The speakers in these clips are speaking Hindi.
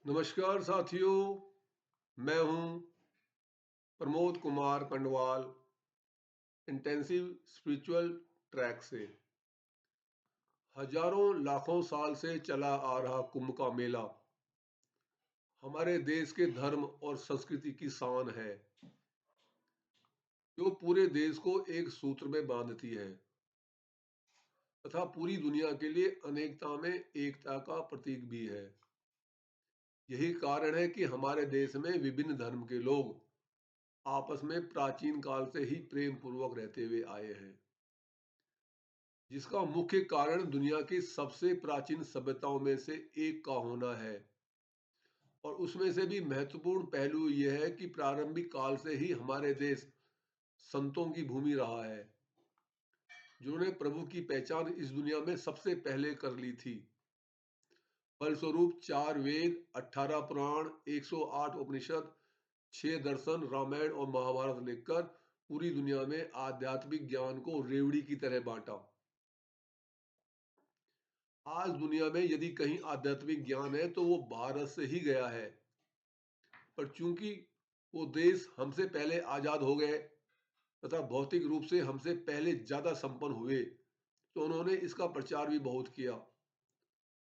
नमस्कार साथियों। मैं हूं Pramod Kumar Pandwal, intensive spiritual track से। हजारों लाखों साल से चला आ रहा कुंभ का मेला हमारे देश के धर्म और संस्कृति की शान है, जो पूरे देश को एक सूत्र में बांधती है तथा पूरी दुनिया के लिए अनेकता में एकता का प्रतीक भी है। यही कारण है कि हमारे देश में विभिन्न धर्म के लोग आपस में प्राचीन काल से ही प्रेम पूर्वक रहते हुए आए हैं, जिसका मुख्य कारण दुनिया की सबसे प्राचीन सभ्यताओं में से एक का होना है। और उसमें से भी महत्वपूर्ण पहलू यह है कि प्रारंभिक काल से ही हमारे देश संतों की भूमि रहा है, जिन्होंने प्रभु की पहचान इस दुनिया में सबसे पहले कर ली थी। फलस्वरूप 4 वेद, 18 पुराण, 108 उपनिषद, 6 दर्शन, रामायण और महाभारत लिखकर पूरी दुनिया में आध्यात्मिक ज्ञान को रेवड़ी की तरह बांटा। आज दुनिया में यदि कहीं आध्यात्मिक ज्ञान है तो वो भारत से ही गया है। पर चूंकि वो देश हमसे पहले आजाद हो गए तथा भौतिक रूप से हमसे पहले ज्यादा संपन्न हुए, तो उन्होंने इसका प्रचार भी बहुत किया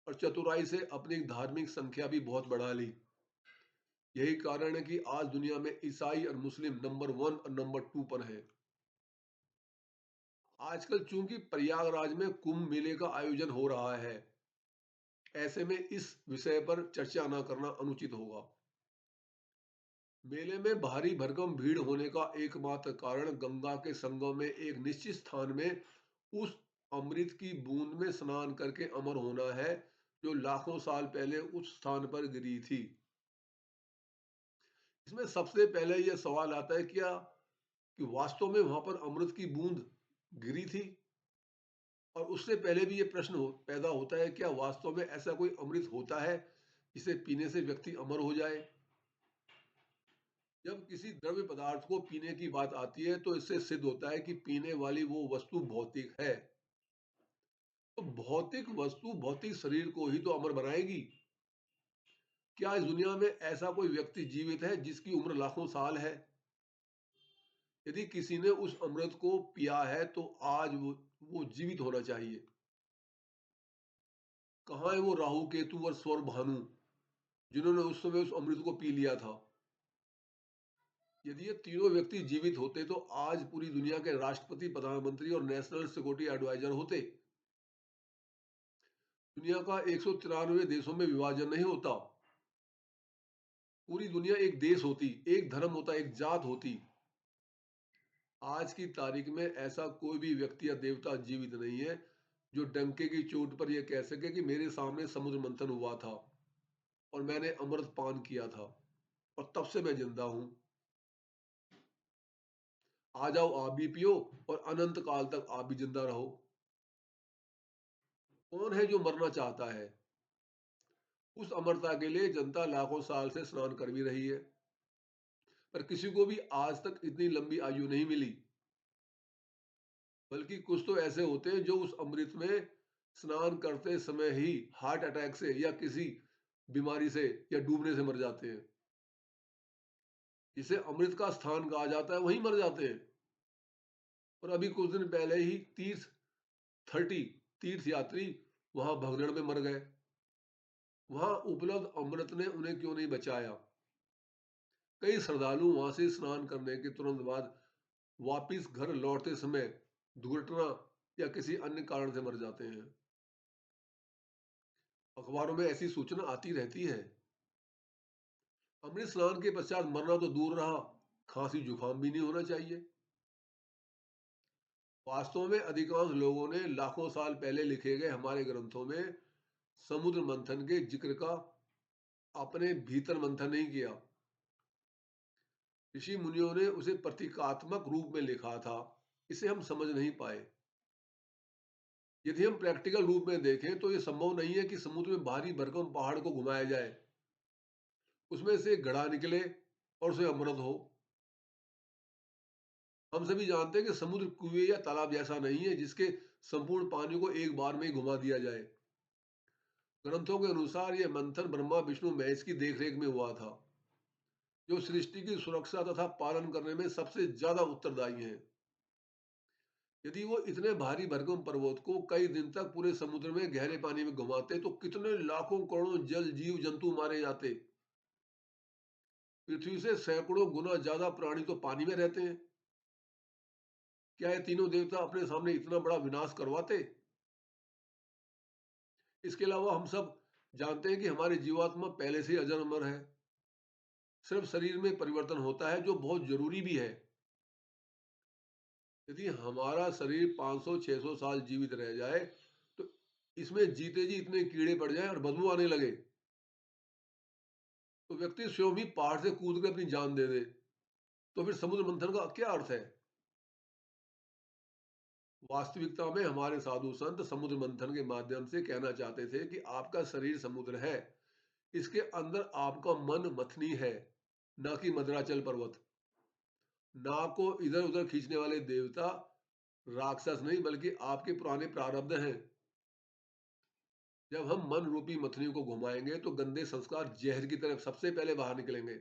और चतुराई से अपनी धार्मिक संख्या भी बहुत बढ़ा ली। यही कारण है कि आज दुनिया में ईसाई और मुस्लिम नंबर 1 और नंबर 2 पर है। आजकल चूंकि प्रयागराज में कुंभ मेले का आयोजन हो रहा है, ऐसे में इस विषय पर चर्चा न करना अनुचित होगा। मेले में भारी भरकम भीड़ होने का एकमात्र कारण गंगा के संगम में एक निश्चित स्थान में उस अमृत की बूंद में स्नान करके अमर होना है, जो लाखों साल पहले उस स्थान पर गिरी थी। इसमें सबसे पहले यह सवाल आता है क्या कि वास्तव में वहां पर अमृत की बूंद गिरी थी? और उससे पहले भी ये प्रश्न पैदा होता है, क्या वास्तव में ऐसा कोई अमृत होता है जिसे पीने से व्यक्ति अमर हो जाए? जब किसी द्रव्य पदार्थ को पीने की बात आती है तो इससे सिद्ध होता है कि पीने वाली वो वस्तु भौतिक है। तो भौतिक वस्तु भौतिक शरीर को ही तो अमर बनाएगी। क्या इस दुनिया में ऐसा कोई व्यक्ति जीवित है जिसकी उम्र लाखों साल है? यदि किसी ने उस अमृत को पिया है तो आज वो जीवित होना चाहिए। कहाँ है वो राहु केतु और सौर भानु, जिन्होंने उस समय उस अमृत को पी लिया था? यदि ये तीनों व्यक्ति जीवित होते तो आज पूरी दुनिया के राष्ट्रपति, प्रधानमंत्री और नेशनल सिक्योरिटी एडवाइजर होते। दुनिया का 193 देशों में विभाजन नहीं होता। पूरी दुनिया एक देश होती, एक धर्म होता, एक जात होती। आज की तारीख में ऐसा कोई भी व्यक्ति या देवता जीवित नहीं है जो डंके की चोट पर यह कह सके कि मेरे सामने समुद्र मंथन हुआ था और मैंने अमृत पान किया था और तब से मैं जिंदा हूं। आ जाओ, आप भी पियो और अनंत काल तक आप भी जिंदा रहो। कौन है जो मरना चाहता है? उस अमरता के लिए जनता लाखों साल से स्नान कर भी रही है, पर किसी को भी आज तक इतनी लंबी आयु नहीं मिली। बल्कि कुछ तो ऐसे होते हैं जो उस अमृत में स्नान करते समय ही हार्ट अटैक से या किसी बीमारी से या डूबने से मर जाते हैं। जिसे अमृत का स्थान कहा जाता है वहीं मर जाते हैं। और अभी कुछ दिन पहले ही 30 तीर्थ यात्री वहां भगदड़ में मर गए। वहां उपलब्ध अमृत ने उन्हें क्यों नहीं बचाया? कई श्रद्धालु वहां से स्नान करने के तुरंत बाद वापिस घर लौटते समय दुर्घटना या किसी अन्य कारण से मर जाते हैं। अखबारों में ऐसी सूचना आती रहती है। अमृत स्नान के पश्चात मरना तो दूर रहा, खांसी जुकाम भी नहीं होना चाहिए। वास्तव में अधिकांश लोगों ने लाखों साल पहले लिखे गए हमारे ग्रंथों में समुद्र मंथन के जिक्र का अपने भीतर मंथन नहीं किया। ऋषि मुनियों ने उसे प्रतीकात्मक रूप में लिखा था, इसे हम समझ नहीं पाए। यदि हम प्रैक्टिकल रूप में देखें तो यह संभव नहीं है कि समुद्र में भारी भरकम पहाड़ को घुमाया जाए, उसमें से घड़ा निकले और उसे अमृत हो। हम सभी जानते हैं कि समुद्र कुएं या तालाब जैसा नहीं है जिसके संपूर्ण पानी को एक बार में ही घुमा दिया जाए। ग्रंथों के अनुसार ये मंथन ब्रह्मा विष्णु महेश की देखरेख में हुआ था, जो सृष्टि की सुरक्षा तथा पालन करने में सबसे ज्यादा उत्तरदायी हैं। यदि वो इतने भारी भरकम पर्वत को कई दिन तक पूरे समुद्र में गहरे पानी में घुमाते तो कितने लाखों करोड़ों जल जीव जंतु मारे जाते। पृथ्वी से सैकड़ों गुना ज्यादा प्राणी तो पानी में रहते हैं। क्या ये तीनों देवता अपने सामने इतना बड़ा विनाश करवाते? इसके अलावा हम सब जानते हैं कि हमारी जीवात्मा पहले से ही अजर अमर है। सिर्फ शरीर में परिवर्तन होता है, जो बहुत जरूरी भी है। यदि हमारा शरीर 500-600 साल जीवित रह जाए तो इसमें जीते जी इतने कीड़े पड़ जाएं और बदबू आने लगे तो व्यक्ति स्वयं ही पहाड़ से कूद कर अपनी जान दे दे, तो फिर समुद्र मंथन का क्या अर्थ है? वास्तविकता में हमारे साधु संत समुद्र मंथन के माध्यम से कहना चाहते थे कि आपका शरीर समुद्र है, इसके अंदर आपका मन मथनी है, ना कि मद्राचल पर्वत। नाव को इधर उधर खींचने वाले देवता राक्षस नहीं बल्कि आपके पुराने प्रारब्ध हैं। जब हम मन रूपी मथनी को घुमाएंगे तो गंदे संस्कार जहर की तरफ सबसे पहले बाहर निकलेंगे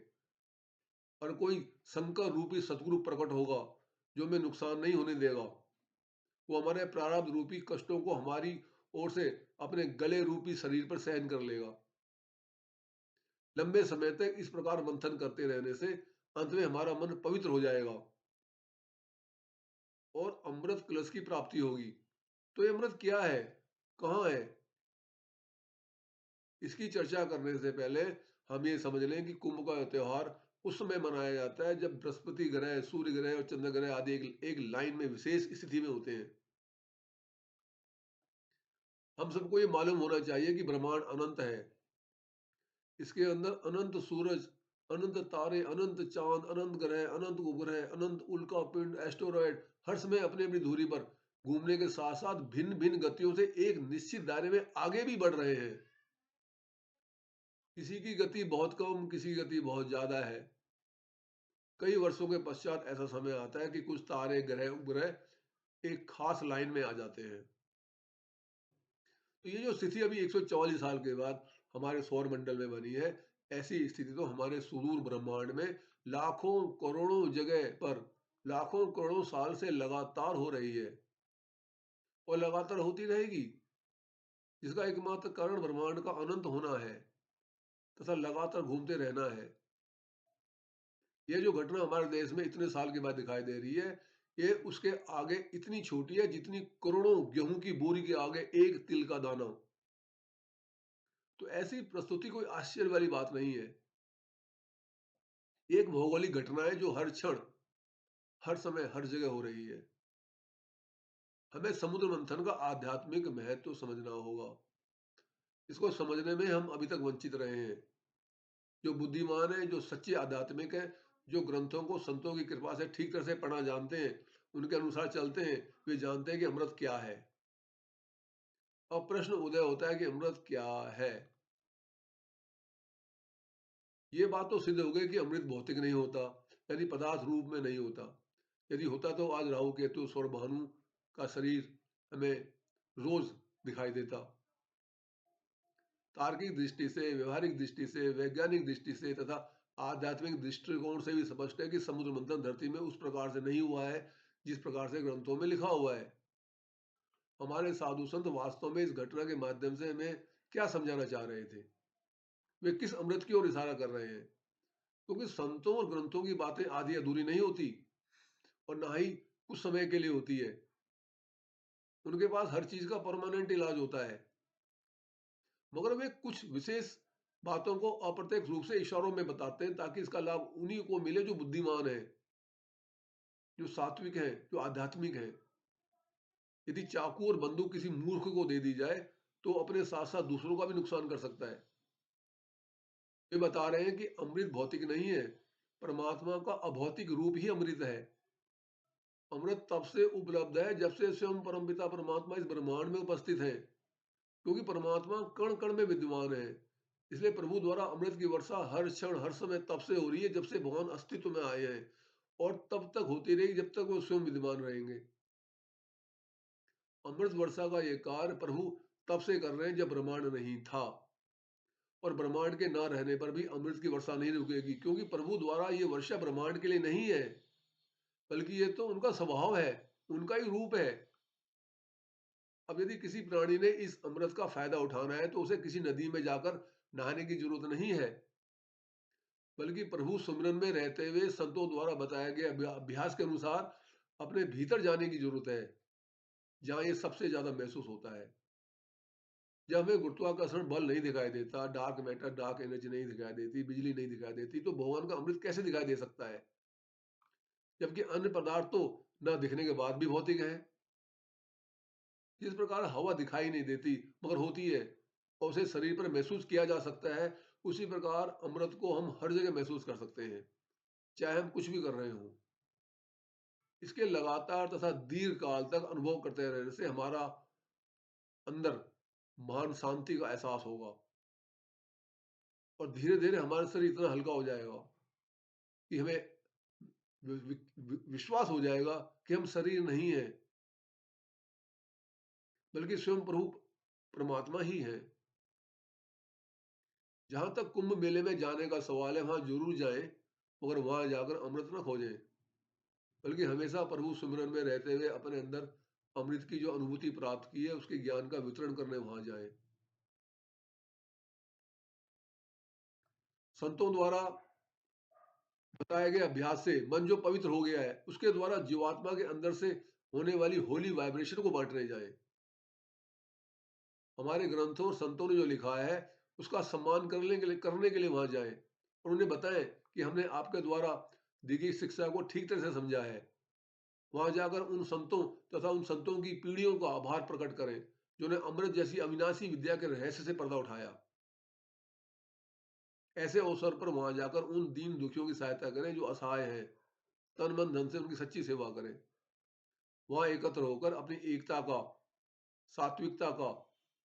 और कोई शंकर रूपी सतगुरु प्रकट होगा जो हमें नुकसान नहीं होने देगा। वो हमारे प्रारब्ध रूपी कष्टों को हमारी ओर से अपने गले रूपी शरीर पर सहन कर लेगा। लंबे समय तक इस प्रकार मंथन करते रहने से अंत में हमारा मन पवित्र हो जाएगा और अमृत कलश की प्राप्ति होगी। तो ये अमृत क्या है, कहाँ है? इसकी चर्चा करने से पहले हम ये समझ लें कि कुंभ का त्योहार उस समय मनाया जाता है जब बृहस्पति ग्रह, सूर्य ग्रह और चंद्र ग्रह आदि एक लाइन में विशेष स्थिति में होते हैं। हम सबको ये मालूम होना चाहिए कि ब्रह्मांड अनंत है। इसके अंदर अनंत सूरज, अनंत तारे, अनंत चांद, अनंत ग्रह, अनंत उपग्रह, अनंत उल्का पिंड, एस्टेरॉयड हर समय अपनी अपनी धुरी पर घूमने के साथ साथ भिन्न भिन्न गतियों से एक निश्चित दायरे में आगे भी बढ़ रहे हैं। किसी की गति बहुत कम, किसी की गति बहुत ज्यादा है। कई वर्षों के पश्चात ऐसा समय आता है कि कुछ तारे, ग्रह, उपग्रह एक खास लाइन में आ जाते हैं। तो ये जो स्थिति अभी 144 साल के बाद हमारे सौर मंडल में बनी है, ऐसी स्थिति तो हमारे सुदूर ब्रह्मांड में लाखों करोड़ों जगह पर लाखों करोड़ों साल से लगातार हो रही है और लगातार होती रहेगी, जिसका एकमात्र कारण ब्रह्मांड का अनंत होना है तथा लगातार घूमते रहना है। ये जो घटना हमारे देश में इतने साल के बाद दिखाई दे रही है, ये उसके आगे इतनी छोटी है जितनी करोड़ों गेहूं की बोरी के आगे एक तिल का दाना। तो ऐसी प्रस्तुति कोई आश्चर्य वाली बात नहीं है। एक भौगोलिक घटना है जो हर क्षण, हर समय, हर जगह हो रही है। हमें समुद्र मंथन का आध्यात्मिक महत्व समझना होगा। इसको समझने में हम अभी तक वंचित रहे हैं। जो बुद्धिमान है, जो सच्चे आध्यात्मिक है, जो ग्रंथों को संतों की कृपा से ठीक तरह से पढ़ना जानते हैं, उनके अनुसार चलते हैं, वे जानते हैं कि अमृत क्या है। अब प्रश्न उदय होता है कि अमृत क्या है? ये बात तो सिद्ध हो गई कि अमृत भौतिक नहीं होता, यानी पदार्थ रूप में नहीं होता। यदि होता तो आज राहु केतु सौर भानु का शरीर हमें रोज दिखाई देता। तार्किक दृष्टि से, व्यवहारिक दृष्टि से, वैज्ञानिक दृष्टि से तथा आध्यात्मिक दृष्टिकोण से भी स्पष्ट है कि समुद्र मंथन धरती में उस प्रकार से नहीं हुआ है जिस प्रकार से ग्रंथों में लिखा हुआ है। हमारे साधु संत वास्तव में इस घटना के माध्यम से हमें क्या समझाना चाह रहे थे? वे किस अमृत की ओर इशारा कर रहे हैं? क्योंकि संतों और ग्रंथों की बातें आधी अधूरी नहीं होती और ना ही कुछ समय के लिए होती है। उनके पास हर चीज का परमानेंट इलाज होता है, मगर वे कुछ विशेष बातों को अप्रत्यक्ष रूप से इशारों में बताते हैं ताकि इसका लाभ उन्हीं को मिले जो बुद्धिमान है, जो सात्विक है, जो आध्यात्मिक है। यदि चाकू और बंदूक किसी मूर्ख को दे दी जाए तो अपने साथ साथ दूसरों का भी नुकसान कर सकता है। वे बता रहे हैं कि अमृत भौतिक नहीं है, परमात्मा का अभौतिक रूप ही अमृत है। अमृत तब से उपलब्ध है जब से स्वयं परमपिता परमात्मा इस ब्रह्मांड में उपस्थित है, क्योंकि परमात्मा कण कण में विद्यमान है। इसलिए प्रभु द्वारा अमृत की वर्षा हर क्षण, हर समय तब से हो रही है जब से भगवान अस्तित्व में आए हैं और तब तक होती रहेगी जब तक वो स्वयं विद्यमान रहेंगे। अमृत वर्षा का ये कार्य प्रभु तब से कर रहे हैं जब ब्रह्मांड नहीं था, और ब्रह्मांड के ना रहने पर भी अमृत की वर्षा नहीं रुकेगी, क्योंकि प्रभु द्वारा ये वर्षा ब्रह्मांड के लिए नहीं है, बल्कि ये तो उनका स्वभाव है, उनका ही रूप है। अब यदि किसी प्राणी ने इस अमृत का फायदा उठाना है तो उसे किसी नदी में जाकर नहाने की जरूरत नहीं है, बल्कि प्रभु सुमिरन में रहते हुए संतों द्वारा बताया गया अभ्यास के अनुसार अपने भीतर जाने की जरूरत है, जहां ये सबसे ज्यादा महसूस होता है। जब हमें गुरुत्वाकर्षण बल नहीं दिखाई देता, डार्क मैटर, डार्क एनर्जी नहीं दिखाई देती, बिजली नहीं दिखाई देती, तो भगवान का अमृत कैसे दिखाई दे सकता है? जबकि अन्य पदार्थ तो न दिखने के बाद भी भौतिक है। जिस प्रकार हवा दिखाई नहीं देती मगर होती है और उसे शरीर पर महसूस किया जा सकता है, उसी प्रकार अमृत को हम हर जगह महसूस कर सकते हैं, चाहे हम कुछ भी कर रहे हों। इसके लगातार तथा दीर्घ काल तक अनुभव करते रहने से हमारा अंदर महान शांति का एहसास होगा, और धीरे धीरे हमारा शरीर इतना हल्का हो जाएगा कि हमें विश्वास हो जाएगा कि हम शरीर नहीं है, बल्कि स्वयं प्रभु परमात्मा ही है। जहां तक कुंभ मेले में जाने का सवाल है, वहां जरूर जाएं, मगर वहां जाकर अमृत न खोजें, बल्कि हमेशा प्रभु सुमिरन में रहते हुए अपने अंदर अमृत की जो अनुभूति प्राप्त की है उसके ज्ञान का वितरण करने वहां जाएं। संतों द्वारा बताए गए अभ्यास से मन जो पवित्र हो गया है, उसके द्वारा जीवात्मा के अंदर से होने वाली होली वाइब्रेशन को बांटने जाएं। हमारे ग्रंथों और संतों ने जो लिखा है उसका सम्मान करने के लिए वहां जाएं, और उन्हें बताएं कि हमने आपके द्वारा दी गई शिक्षा को ठीक तरह से समझा है। वहां जाकर उन संतों तथा उन संतों की पीढ़ियों का आभार प्रकट करें, जिन्होंने अमृत जैसी अविनाशी विद्या के रहस्य से पर्दा उठाया। ऐसे अवसर पर वहां जाकर उन दीन दुखियों की सहायता करें जो असहाय हैं, तन मन धन से उनकी सच्ची सेवा करें। वहां एकत्र होकर अपनी एकता का, सात्विकता का,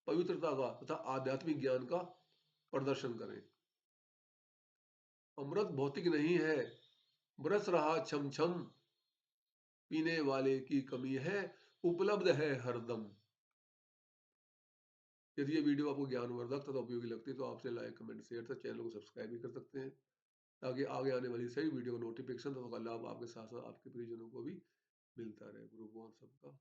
पवित्रता का तथा आध्यात्मिक ज्ञान का प्रदर्शन करें। अमृत भौतिक नहीं है, बरस रहा छम छम, पीने वाले की कमी है, उपलब्ध है हरदम। यदि ये वीडियो आपको ज्ञानवर्धक तथा उपयोगी लगती है तो आपसे लाइक कमेंट शेयर तथा चैनल को सब्सक्राइब भी कर सकते हैं, ताकि आगे आने वाली सभी वीडियो का नोटिफिकेशन तथा लाभ आपके साथ साथ आपके प्रियजनों को भी मिलता रहे। गुरु भगवान सबका